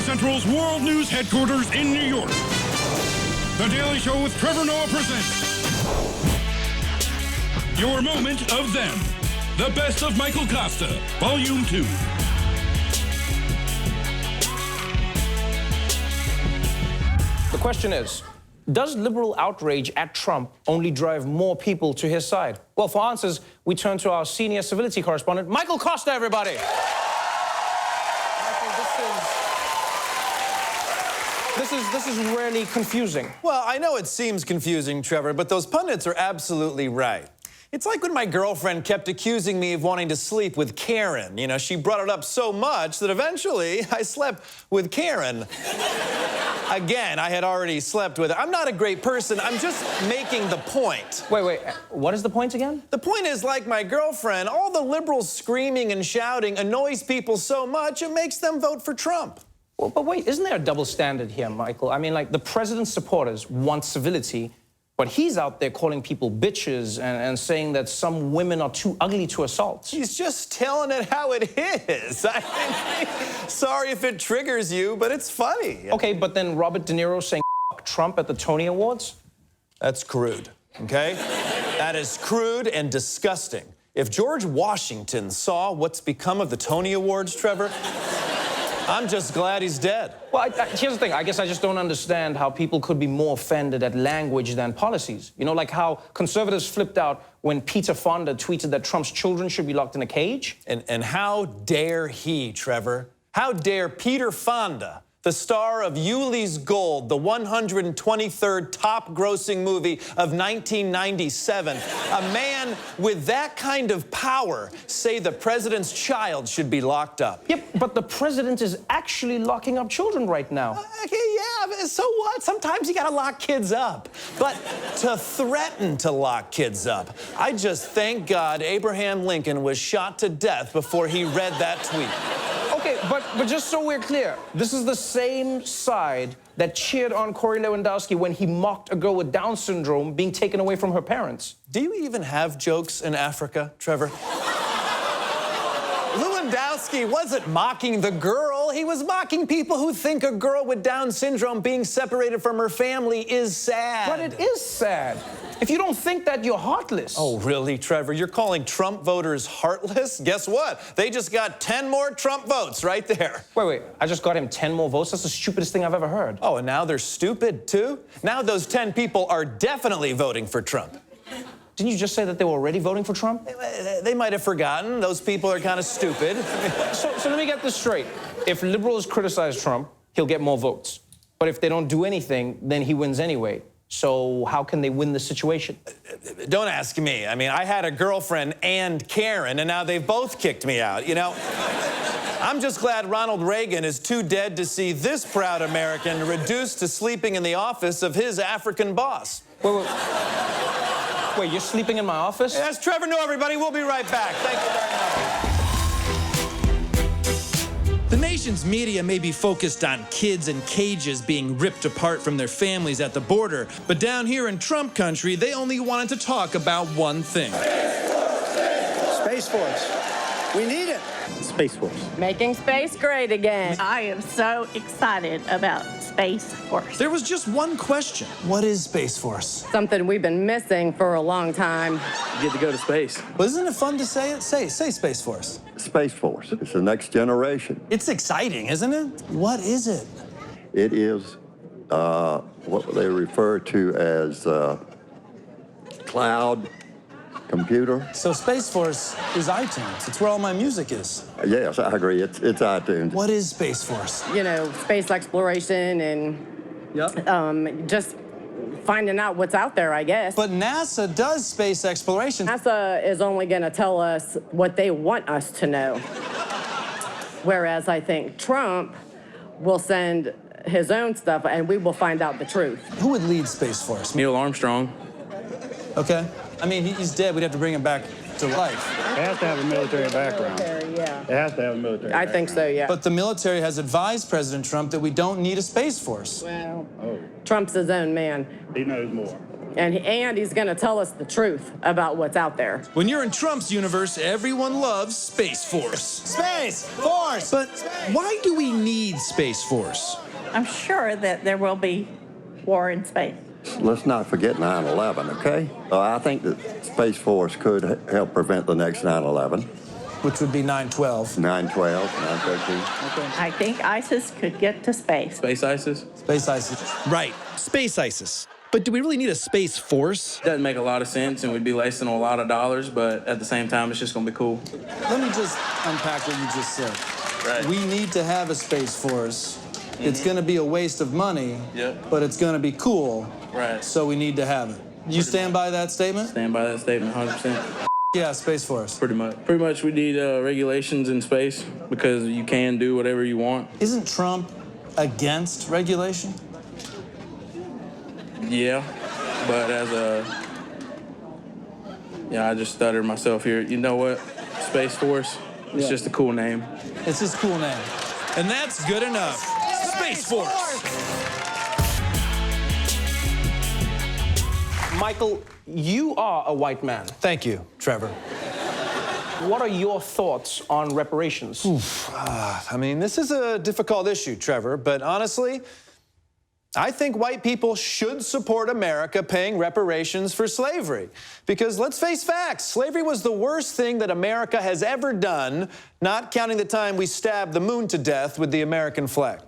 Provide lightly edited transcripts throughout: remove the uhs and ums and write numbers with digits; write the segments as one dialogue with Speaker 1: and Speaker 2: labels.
Speaker 1: Central's World News headquarters in New York. The Daily Show with Trevor Noah presents Your Moment of Them. The Best of Michael Kosta, Volume 2.
Speaker 2: The question is, does liberal outrage at Trump only drive more people to his side? Well, for answers, we turn to our senior civility correspondent, Michael Kosta, everybody. Michael, this is really confusing.
Speaker 3: Well, I know it seems confusing, Trevor, but those pundits are absolutely right. It's like when my girlfriend kept accusing me of wanting to sleep with Karen. You know, she brought it up so much that eventually I slept with Karen. Again, I had already slept with her. I'm not a great person. I'm just making the point.
Speaker 2: Wait. What is the point again?
Speaker 3: The point is, like my girlfriend, all the liberals screaming and shouting annoys people so much it makes them vote for Trump.
Speaker 2: Well, but wait, isn't there a double standard here, Michael? I mean, like, the president's supporters want civility, but he's out there calling people bitches and saying that some women are too ugly to assault.
Speaker 3: He's just telling it how it is. I mean, sorry if it triggers you, but it's funny.
Speaker 2: Okay, but then Robert De Niro saying "F Trump" at the Tony Awards?
Speaker 3: That's crude, okay? That is crude and disgusting. If George Washington saw what's become of the Tony Awards, Trevor, I'm just glad he's dead.
Speaker 2: Well, here's the thing. I guess I just don't understand how people could be more offended at language than policies. You know, like how conservatives flipped out when Peter Fonda tweeted that Trump's children should be locked in a cage.
Speaker 3: And how dare he, Trevor? How dare Peter Fonda, the star of Yuli's Gold, the 123rd top-grossing movie of 1997, a man with that kind of power, say the president's child should be locked up?
Speaker 2: Yep, but the president is actually locking up children right now.
Speaker 3: Okay, yeah, so what? Sometimes you gotta lock kids up. But to threaten to lock kids up, I just thank God Abraham Lincoln was shot to death before he read that tweet.
Speaker 2: Okay, but just so we're clear, this is the same side that cheered on Corey Lewandowski when he mocked a girl with Down syndrome being taken away from her parents.
Speaker 3: Do you even have jokes in Africa, Trevor? Lewandowski wasn't mocking the girl. He was mocking people who think a girl with Down syndrome being separated from her family is sad.
Speaker 2: But it is sad. If you don't think that, you're heartless.
Speaker 3: Oh, really, Trevor? You're calling Trump voters heartless? Guess what? They just got 10 more Trump votes right there.
Speaker 2: Wait. I just got him 10 more votes? That's the stupidest thing I've ever heard.
Speaker 3: Oh, and now they're stupid, too? Now those 10 people are definitely voting for Trump.
Speaker 2: Didn't you just say that they were already voting for Trump?
Speaker 3: They might have forgotten. Those people are kind of stupid.
Speaker 2: So let me get this straight. If liberals criticize Trump, he'll get more votes. But if they don't do anything, then he wins anyway. So how can they win the situation?
Speaker 3: Don't ask me. I mean, I had a girlfriend and Karen, and now they've both kicked me out, you know? I'm just glad Ronald Reagan is too dead to see this proud American reduced to sleeping in the office of his African boss.
Speaker 2: Wait, you're sleeping in my office?
Speaker 3: That's Trevor Noah, everybody. We'll be right back. Thank you very much.
Speaker 4: The nation's media may be focused on kids in cages being ripped apart from their families at the border, but down here in Trump country, they only wanted to talk about one thing.
Speaker 5: Space Force. We need it.
Speaker 6: Space Force.
Speaker 7: Making space great again.
Speaker 8: I am so excited about Space Force.
Speaker 4: There was just one question.
Speaker 3: What is Space Force?
Speaker 7: Something we've been missing for a long time.
Speaker 6: You get to go to space.
Speaker 3: Well, isn't it fun to say it? Say Space Force.
Speaker 9: Space Force. It's the next generation.
Speaker 3: It's exciting, isn't it? What is it?
Speaker 9: It is what they refer to as cloud computer.
Speaker 3: So Space Force is iTunes. It's where all my music is.
Speaker 9: Yes, I agree. It's iTunes.
Speaker 3: What is Space Force?
Speaker 7: You know, space exploration and just finding out what's out there, I guess.
Speaker 3: But NASA does space exploration.
Speaker 7: NASA is only going to tell us what they want us to know. Whereas I think Trump will send his own stuff and we will find out the truth.
Speaker 3: Who would lead Space Force?
Speaker 6: Neil Armstrong.
Speaker 3: Okay. I mean, he's dead. We'd have to bring him back to life.
Speaker 5: It has to have a military background.
Speaker 7: Yeah.
Speaker 5: It has to have a military
Speaker 7: I think so, yeah.
Speaker 3: But the military has advised President Trump that we don't need a Space Force.
Speaker 7: Well, Trump's his own man.
Speaker 5: He knows more.
Speaker 7: And he's going to tell us the truth about what's out there.
Speaker 4: When you're in Trump's universe, everyone loves Space Force.
Speaker 3: Space Force!
Speaker 4: But why do we need Space Force?
Speaker 8: I'm sure that there will be war in space.
Speaker 9: Let's not forget 9/11, okay? I think that Space Force could help prevent the next 9/11.
Speaker 3: Which would be 9/12.
Speaker 9: 9/12, 9/13.
Speaker 8: I think ISIS could get to space.
Speaker 6: Space ISIS?
Speaker 3: Space ISIS.
Speaker 4: Right, Space ISIS. But do we really need a Space Force?
Speaker 6: Doesn't make a lot of sense, and we'd be wasting a lot of dollars, but at the same time, it's just gonna be cool.
Speaker 3: Let me just unpack what you just said.
Speaker 6: Right.
Speaker 3: We need to have a Space Force. It's going to be a waste of money,
Speaker 6: Yep.
Speaker 3: but it's going to be cool.
Speaker 6: Right.
Speaker 3: So we need to have it. You stand by that statement?
Speaker 6: Stand by that statement 100%.
Speaker 3: Yeah, Space Force.
Speaker 6: Pretty much. Pretty much we need regulations in space because you can do whatever you want.
Speaker 3: Isn't Trump against regulation?
Speaker 6: Yeah, but yeah, I just stuttered myself here. You know what? Space Force, it's just a cool name.
Speaker 3: It's just a cool name.
Speaker 4: And that's good enough. Space Force.
Speaker 2: Michael, you are a white man.
Speaker 3: Thank you, Trevor.
Speaker 2: What are your thoughts on reparations?
Speaker 3: I mean, this is a difficult issue, Trevor, but honestly, I think white people should support America paying reparations for slavery. Because let's face facts, slavery was the worst thing that America has ever done, not counting the time we stabbed the moon to death with the American flag.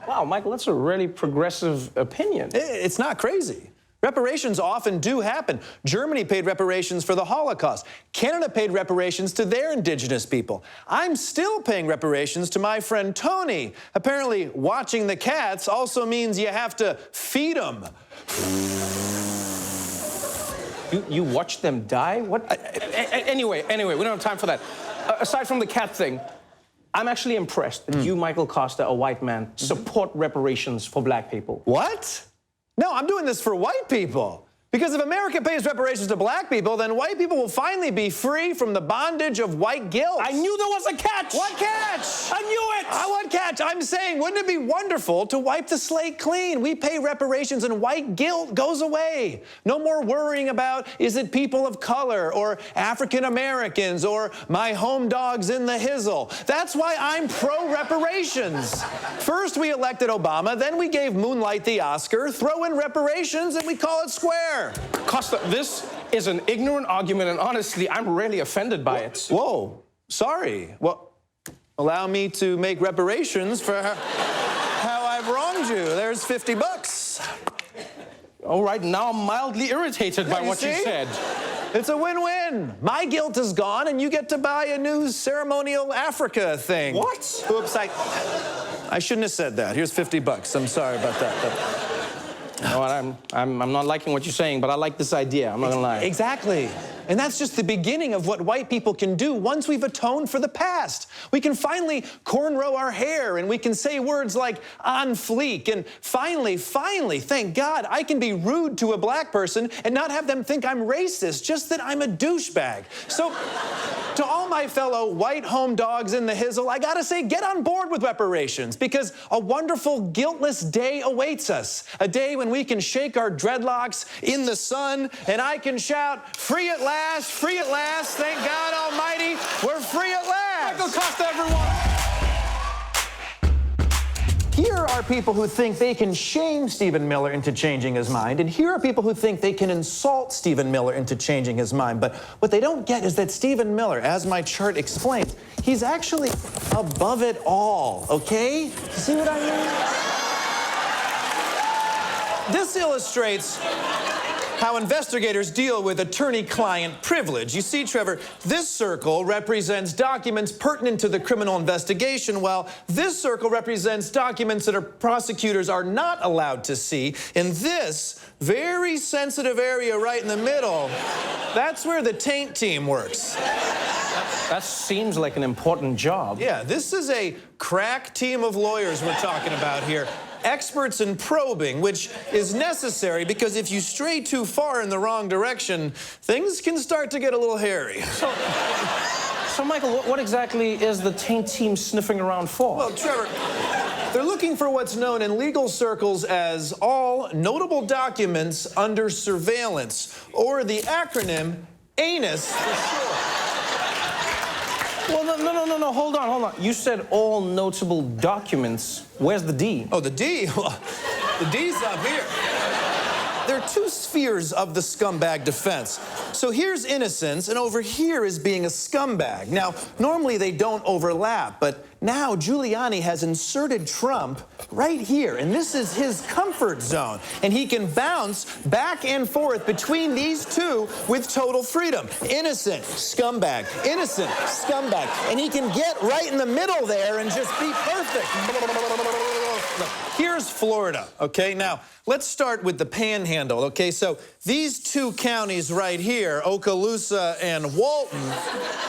Speaker 2: Wow, Michael, that's a really progressive opinion.
Speaker 3: It's not crazy. Reparations often do happen. Germany paid reparations for the Holocaust. Canada paid reparations to their indigenous people. I'm still paying reparations to my friend Tony. Apparently, watching the cats also means you have to feed them.
Speaker 2: You watch them die? What? Anyway, we don't have time for that. Aside from the cat thing, I'm actually impressed that you, Michael Kosta, a white man, support reparations for black people.
Speaker 3: What? No, I'm doing this for white people. Because if America pays reparations to black people, then white people will finally be free from the bondage of white guilt.
Speaker 2: I knew there was a catch!
Speaker 3: What catch?
Speaker 2: I knew it!
Speaker 3: What catch? I'm saying, wouldn't it be wonderful to wipe the slate clean? We pay reparations and white guilt goes away. No more worrying about, is it people of color or African Americans or my home dogs in the hizzle? That's why I'm pro-reparations. First we elected Obama, then we gave Moonlight the Oscar, throw in reparations and we call it square.
Speaker 2: Costa, this is an ignorant argument, and honestly, I'm really offended by it.
Speaker 3: Whoa, sorry. Well, allow me to make reparations for how I've wronged you. There's $50.
Speaker 2: All right, now I'm mildly irritated by what you said.
Speaker 3: It's a win-win. My guilt is gone, and you get to buy a new ceremonial Africa thing.
Speaker 2: What?
Speaker 3: Oops, I shouldn't have said that. Here's $50. I'm sorry about that.
Speaker 2: You know what, I'm not liking what you're saying, but I like this idea. I'm not gonna lie.
Speaker 3: Exactly. And that's just the beginning of what white people can do once we've atoned for the past. We can finally cornrow our hair, and we can say words like on fleek, and finally, thank God, I can be rude to a black person and not have them think I'm racist, just that I'm a douchebag. So, to all my fellow white home dogs in the hizzle, I gotta say, get on board with reparations, because a wonderful, guiltless day awaits us. A day when we can shake our dreadlocks in the sun, and I can shout, free at last, thank God Almighty, we're free at last.
Speaker 2: Michael Kosta, everyone.
Speaker 3: Here are people who think they can shame Stephen Miller into changing his mind, and here are people who think they can insult Stephen Miller into changing his mind. But what they don't get is that Stephen Miller, as my chart explains, he's actually above it all, okay? See what I mean? This illustrates how investigators deal with attorney-client privilege. You see, Trevor, this circle represents documents pertinent to the criminal investigation, while this circle represents documents that our prosecutors are not allowed to see. In this very sensitive area right in the middle, that's where the taint team works.
Speaker 2: That seems like an important job.
Speaker 3: Yeah, this is a crack team of lawyers we're talking about here. Experts in probing, which is necessary because if you stray too far in the wrong direction, things can start to get a little hairy.
Speaker 2: So Michael, what exactly is the taint team sniffing around for?
Speaker 3: Well, Trevor, They're looking for what's known in legal circles as all notable documents under surveillance, or the acronym ANUS for short.
Speaker 2: Well, no, hold on. You said all notable documents. Where's the D?
Speaker 3: Oh, the D? Well, the D's up here. There are two spheres of the scumbag defense. So here's innocence, and over here is being a scumbag. Now, normally they don't overlap, but now Giuliani has inserted Trump right here, and this is his comfort zone. And he can bounce back and forth between these two with total freedom. Innocent, scumbag, innocent, scumbag. And he can get right in the middle there and just be perfect. Here's Florida, okay? Now, let's start with the Panhandle, okay? So these two counties right here, Okaloosa and Walton,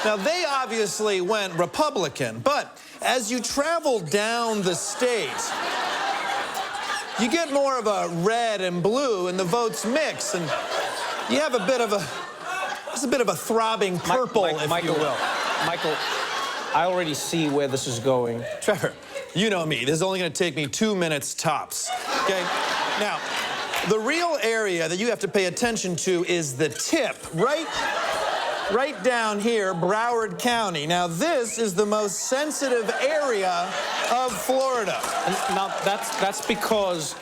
Speaker 3: now they obviously went Republican, but as you travel down the state, you get more of a red and blue, and the votes mix, and you have a bit of a throbbing purple, if you will.
Speaker 2: Michael, I already see where this is going.
Speaker 3: Trevor, you know me. This is only going to take me 2 minutes tops, okay? Now, the real area that you have to pay attention to is the tip, right down here, Broward County. Now, this is the most sensitive area of Florida.
Speaker 2: And now, that's because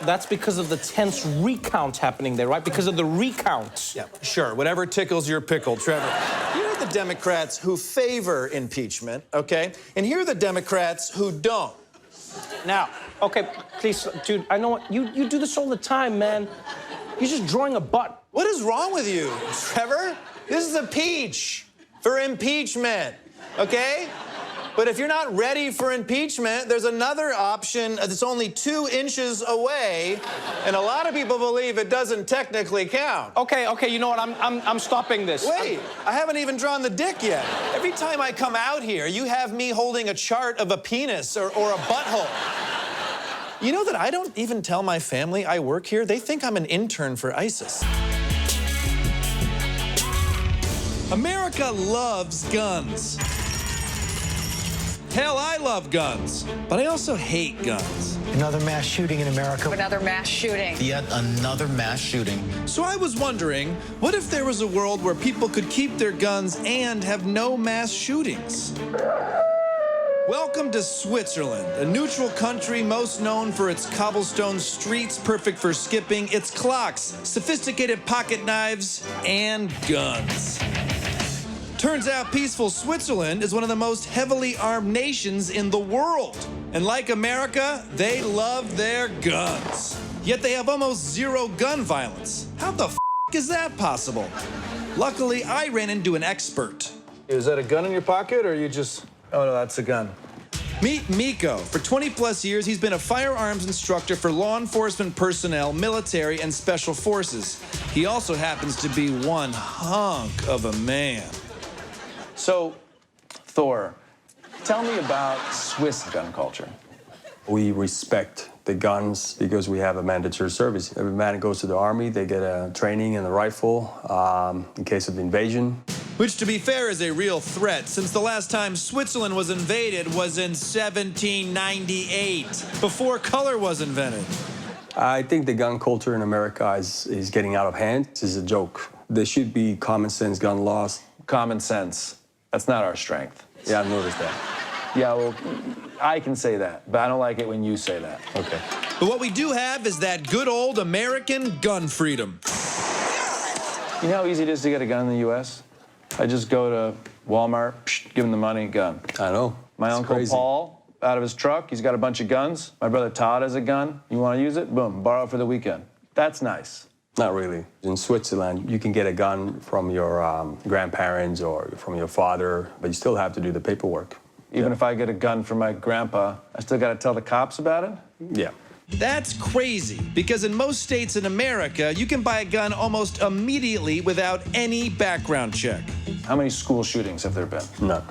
Speaker 2: of the tense recount happening there, right? Because of the recounts.
Speaker 3: Yeah, sure. Whatever tickles your pickle, Trevor. Here are the Democrats who favor impeachment, okay? And here are the Democrats who don't.
Speaker 2: Now, okay, please, dude, I know what, you do this all the time, man. You're just drawing a butt.
Speaker 3: What is wrong with you, Trevor? This is a peach for impeachment, okay? But if you're not ready for impeachment, there's another option that's only 2 inches away, and a lot of people believe it doesn't technically count.
Speaker 2: Okay, you know what, I'm stopping this.
Speaker 3: Wait, I haven't even drawn the dick yet. Every time I come out here, you have me holding a chart of a penis or a butthole. You know that I don't even tell my family I work here? They think I'm an intern for ISIS.
Speaker 4: America loves guns. Hell, I love guns, but I also hate guns.
Speaker 10: Another mass shooting in America.
Speaker 11: Another mass shooting.
Speaker 10: Yet another mass shooting.
Speaker 4: So I was wondering, what if there was a world where people could keep their guns and have no mass shootings? Welcome to Switzerland, a neutral country most known for its cobblestone streets, perfect for skipping, its clocks, sophisticated pocket knives, and guns. Turns out peaceful Switzerland is one of the most heavily armed nations in the world. And like America, they love their guns. Yet they have almost zero gun violence. How the f*** is that possible? Luckily, I ran into an expert.
Speaker 3: Is that a gun in your pocket, or you just... Oh, no, that's a gun.
Speaker 4: Meet Miko. For 20-plus years, he's been a firearms instructor for law enforcement personnel, military, and special forces. He also happens to be one hunk of a man.
Speaker 12: So, Thor, tell me about Swiss gun culture.
Speaker 13: We respect the guns because we have a mandatory service. Every man goes to the army, they get a training in the rifle in case of invasion.
Speaker 4: Which, to be fair, is a real threat, since the last time Switzerland was invaded was in 1798, before color was invented.
Speaker 13: I think the gun culture in America is getting out of hand. This is a joke. There should be common sense gun laws.
Speaker 12: Common sense. That's not our strength.
Speaker 13: Yeah, I've noticed that.
Speaker 12: Yeah, well, I can say that, but I don't like it when you say that.
Speaker 13: Okay.
Speaker 4: But what we do have is that good old American gun freedom.
Speaker 12: You know how easy it is to get a gun in the U.S.? I just go to Walmart, give them the money, gun.
Speaker 13: I know.
Speaker 12: My uncle
Speaker 13: crazy.
Speaker 12: Paul, out of his truck, he's got a bunch of guns. My brother Todd has a gun. You want to use it? Boom, borrow it for the weekend. That's nice.
Speaker 13: Not really. In Switzerland, you can get a gun from your grandparents or from your father, but you still have to do the paperwork.
Speaker 12: Even if I get a gun from my grandpa, I still got to tell the cops about it?
Speaker 13: Yeah.
Speaker 4: That's crazy, because in most states in America, you can buy a gun almost immediately without any background check.
Speaker 12: How many school shootings have there been?
Speaker 13: None.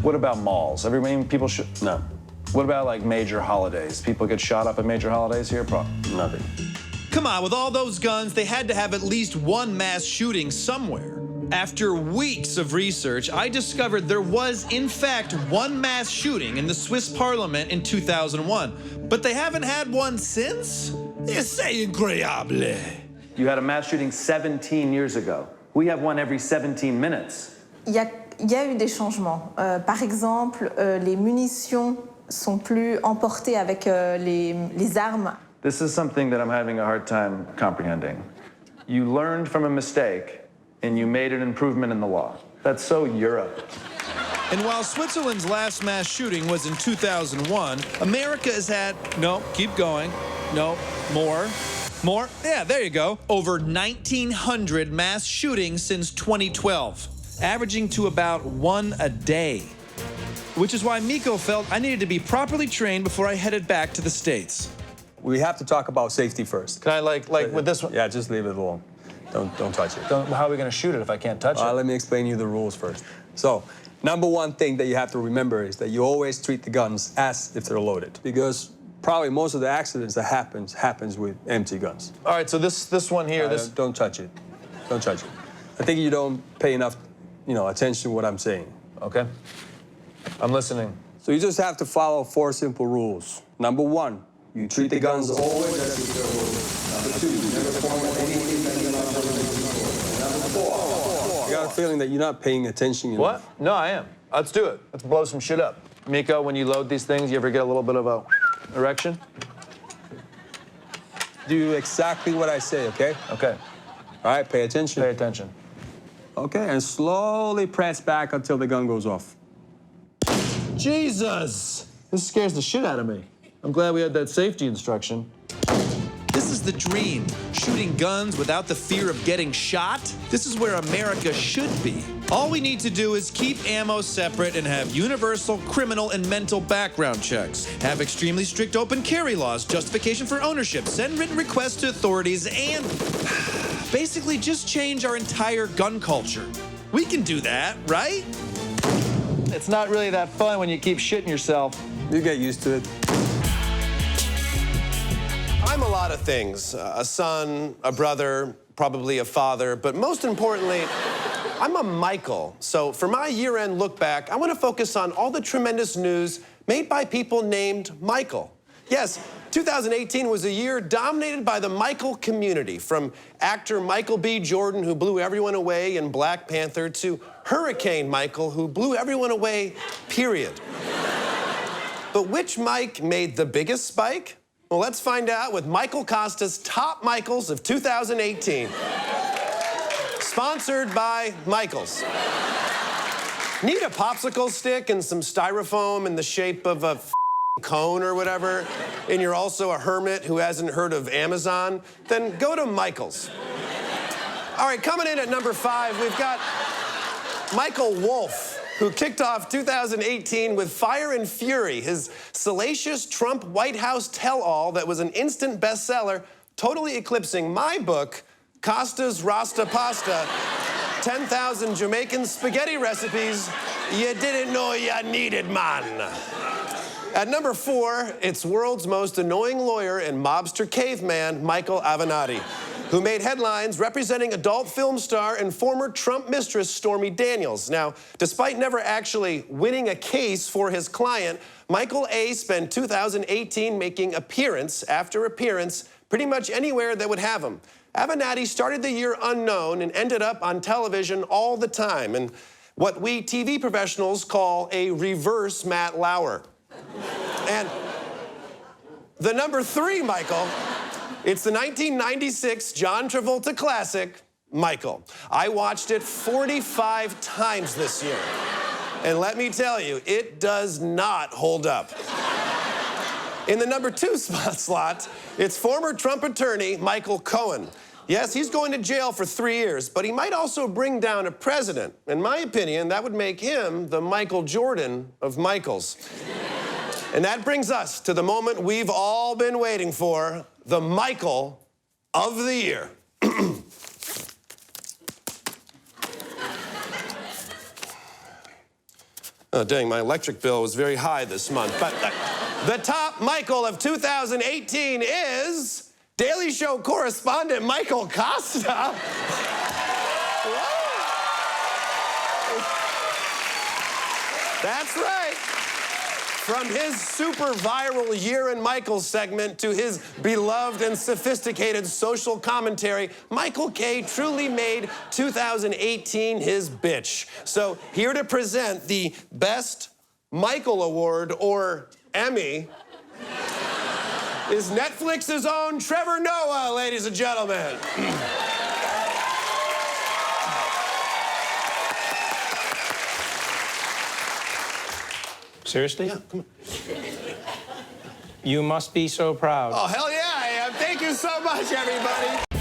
Speaker 12: What about malls? People shoot?
Speaker 13: No.
Speaker 12: What about, like, major holidays? People get shot up at major holidays here?
Speaker 13: Nothing.
Speaker 4: Come on, with all those guns, they had to have at least one mass shooting somewhere. After weeks of research, I discovered there was, in fact, one mass shooting in the Swiss parliament in 2001. But they haven't had one since? C'est incroyable.
Speaker 12: You had a mass shooting 17 years ago. We have one every 17 minutes.
Speaker 11: Il y a eu des changements. Par exemple, les munitions sont plus emportées avec les armes.
Speaker 12: This is something that I'm having a hard time comprehending. You learned from a mistake, and you made an improvement in the law. That's so Europe.
Speaker 4: And while Switzerland's last mass shooting was in 2001, America has had, no, keep going, no, more. Yeah, there you go. Over 1,900 mass shootings since 2012, averaging to about one a day. Which is why Miko felt I needed to be properly trained before I headed back to the States.
Speaker 13: We have to talk about safety first.
Speaker 3: Can I, like with this one?
Speaker 13: Yeah, just leave it alone. Don't touch it.
Speaker 3: How are we going to shoot it if I can't touch it?
Speaker 13: Let me explain you the rules first. So, number one thing that you have to remember is that you always treat the guns as if they're loaded, because probably most of the accidents that happens with empty guns.
Speaker 3: All right, so this one here,
Speaker 13: don't touch it. Don't touch it. I think you don't pay enough, attention to what I'm saying.
Speaker 3: Okay. I'm listening.
Speaker 13: So you just have to follow 4 simple rules. Number 1, you treat the guns always as if they're loaded. Number 2, you never point anything that you're not supposed to. Number 4, I got a feeling that you're not paying attention enough.
Speaker 3: What? No, I am. Let's do it. Let's blow some shit up. Miko, when you load these things, you ever get a little bit of a erection?
Speaker 13: Do exactly what I say, okay?
Speaker 3: Okay.
Speaker 13: All right, pay attention.
Speaker 3: Pay attention.
Speaker 13: Okay, and slowly press back until the gun goes off.
Speaker 3: Jesus! This scares the shit out of me. I'm glad we had that safety instruction.
Speaker 4: This is the dream. Shooting guns without the fear of getting shot. This is where America should be. All we need to do is keep ammo separate and have universal criminal and mental background checks. Have extremely strict open carry laws, justification for ownership, send written requests to authorities, and basically just change our entire gun culture. We can do that, right?
Speaker 3: It's not really that fun when you keep shitting yourself.
Speaker 13: You get used to it.
Speaker 14: I'm a lot of things. A son, a brother, probably a father, but most importantly, I'm a Michael. So for my year-end look back, I want to focus on all the tremendous news made by people named Michael. Yes, 2018 was a year dominated by the Michael community, from actor Michael B. Jordan, who blew everyone away in Black Panther, to Hurricane Michael, who blew everyone away, period. But which Mike made the biggest spike? Well, let's find out with Michael Kosta's Top Michaels of 2018. Sponsored by Michaels. Need a popsicle stick and some styrofoam in the shape of a cone or whatever, and you're also a hermit who hasn't heard of Amazon? Then go to Michaels. All right, coming in at number 5, we've got Michael Wolff, who kicked off 2018 with Fire and Fury, his salacious Trump White House tell-all that was an instant bestseller, totally eclipsing my book, Kosta's Rasta Pasta, 10,000 Jamaican spaghetti recipes you didn't know you needed, man. At number 4, it's world's most annoying lawyer and mobster caveman, Michael Avenatti, who made headlines representing adult film star and former Trump mistress Stormy Daniels. Now, despite never actually winning a case for his client, Michael A. spent 2018 making appearance after appearance pretty much anywhere that would have him. Avenatti started the year unknown and ended up on television all the time, and what we TV professionals call a reverse Matt Lauer. And the number 3, Michael, it's the 1996 John Travolta classic, Michael. I watched it 45 times this year. And let me tell you, it does not hold up. In the number 2 slot, it's former Trump attorney Michael Cohen. Yes, he's going to jail for 3 years, but he might also bring down a president. In my opinion, that would make him the Michael Jordan of Michaels. And that brings us to the moment we've all been waiting for, the Michael of the Year. Oh, dang, my electric bill was very high this month. But the top Michael of 2018 is Daily Show correspondent Michael Kosta. That's right. From his super viral Year in Michael segment to his beloved and sophisticated social commentary, Michael K. truly made 2018 his bitch. So here to present the Best Michael Award, or Emmy, is Netflix's own Trevor Noah, ladies and gentlemen.
Speaker 2: Seriously?
Speaker 14: Yeah, come on.
Speaker 2: You must be so proud.
Speaker 14: Oh, hell yeah, I am. Thank you so much, everybody.